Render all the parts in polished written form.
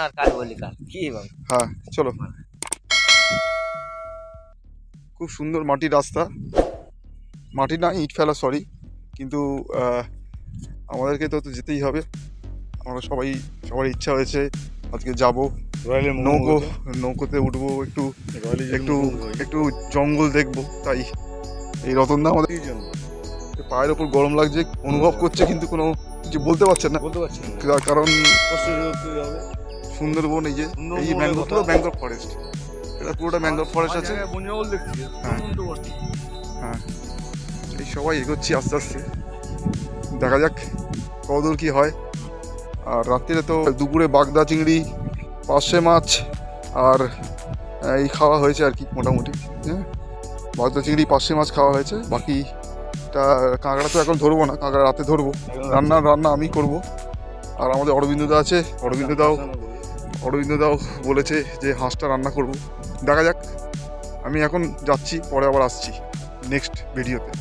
আর কাল বলি কাল কি বল। হ্যাঁ চলো। খুব সুন্দর মাটির রাস্তা, মাটি না ইট ফেলা সরি, কিন্তু আমাদেরকে তো যেতেই হবে। আমরা সবার ইচ্ছা হয়েছে আজকে যাব, নৌকোতে উঠবো, একটু একটু একটু জঙ্গল দেখবো। তাই এই রতনদা আমাদের পায়ের ওপর গরম লাগছে অনুভব করছে, কিন্তু কোনো কিছু বলতে পারছে না, কারণ সুন্দরবন এই যে এই পুরো ম্যানগ্রোভ ফরেস্ট, এটা পুরোটা ম্যানগ্রোভ ফরেস্ট আছে। হ্যাঁ এই সবাই এগোচ্ছি আস্তে আস্তে, দেখা যাক কতদূর কি হয়। আর রাত্রিরে তো দুপুরে বাগদা চিংড়ি, পার্শে মাছ আর এই খাওয়া হয়েছে আর কি মোটামুটি। হ্যাঁ বাগদা চিংড়ি পার্শে মাছ খাওয়া হয়েছে, বাকিটা কাঁকড়া তো এখন ধরবো না, কাঁকড়া রাতে ধরবো। রান্না আমি করব। আর আমাদের অরবিন্দদা আছে, অরবিন্দদাও বলেছে যে হাঁসটা রান্না করব। দেখা যাক, আমি এখন যাচ্ছি, পরে আবার আসছি নেক্সট ভিডিওতে।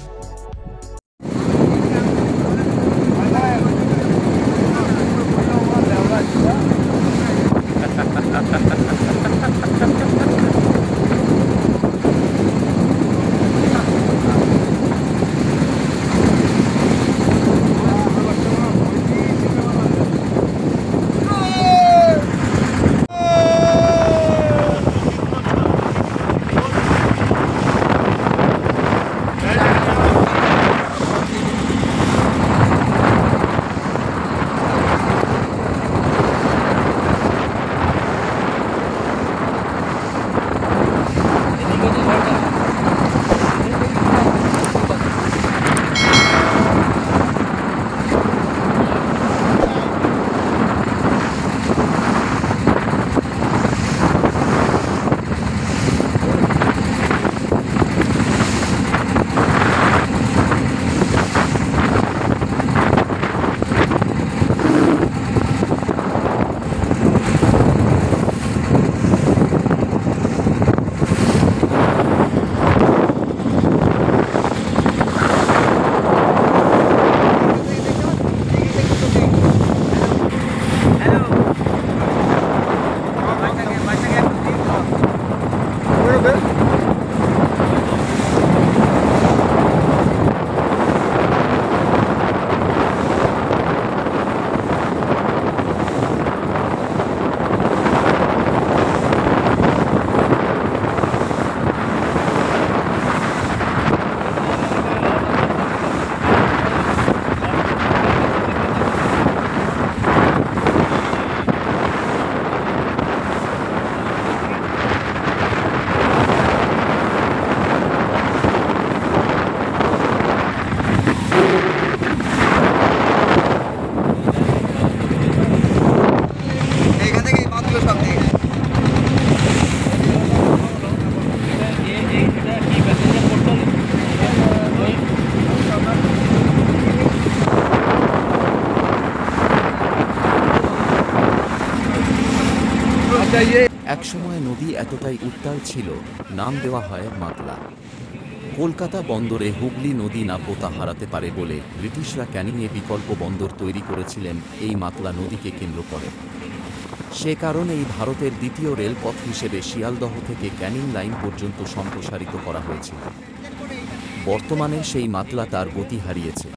একসময় নদী এতটাই উত্তাল ছিল, নাম দেওয়া হয় মাতলা। কলকাতা বন্দরে হুগলি নদী নাব্যতা হারাতে পারে বলে ব্রিটিশরা ক্যানিংয়ে বিকল্প বন্দর তৈরি করেছিলেন এই মাতলা নদীকে কেন্দ্র করে। সে কারণেই ভারতের দ্বিতীয় রেলপথ হিসেবে শিয়ালদহ থেকে ক্যানিং লাইন পর্যন্ত সম্প্রসারিত করা হয়েছিল। বর্তমানে সেই মাতলা তার গতি হারিয়েছে।